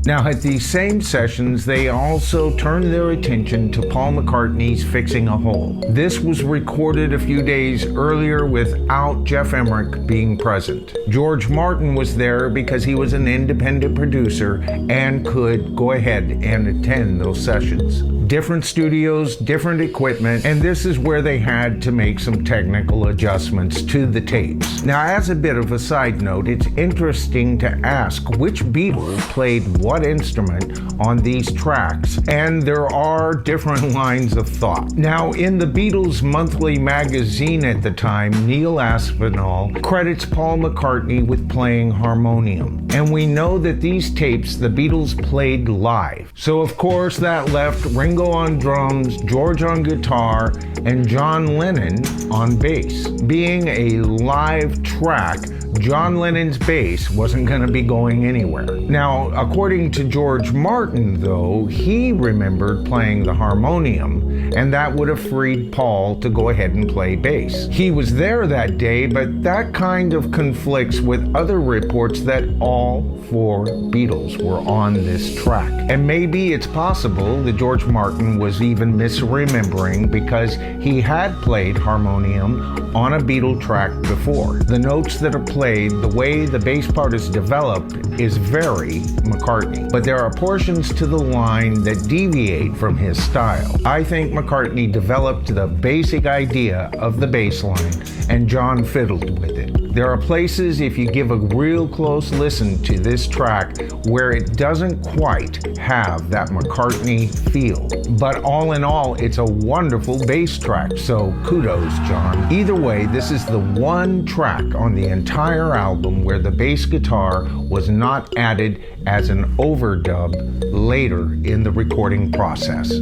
Now, at these same sessions, they also turned their attention to Paul McCartney's Fixing a Hole. This was recorded a few days earlier without Geoff Emerick being present. George Martin was there because he was an independent producer and could go ahead and attend those sessions. Different studios, different equipment, and this is where they had to make some technical adjustments to the tapes. Now, as a bit of a side note, it's interesting to ask which Beatle played what instrument on these tracks, and there are different lines of thought. Now, in the Beatles monthly magazine at the time, Neil Aspinall credits Paul McCartney with playing harmonium, and we know that these tapes the Beatles played live. So of course that left Ringo on drums, George on guitar, and John Lennon on bass. Being a live track, John Lennon's bass wasn't going to be going anywhere. Now, according to George Martin, though, he remembered playing the harmonium, and that would have freed Paul to go ahead and play bass. He was there that day, but that kind of conflicts with other reports that all four Beatles were on this track. And maybe it's possible that George Martin was even misremembering because he had played harmonium on a Beatle track before. The notes that are played, the way the bass part is developed, is very McCartney. But there are portions to the line that deviate from his style. I think McCartney developed the basic idea of the bass line, and John fiddled with it. There are places, if you give a real close listen to this track, where it doesn't quite have that McCartney feel. But all in all, it's a wonderful bass track, so kudos, John. Either way, this is the one track on the entire album where the bass guitar was not added as an overdub later in the recording process.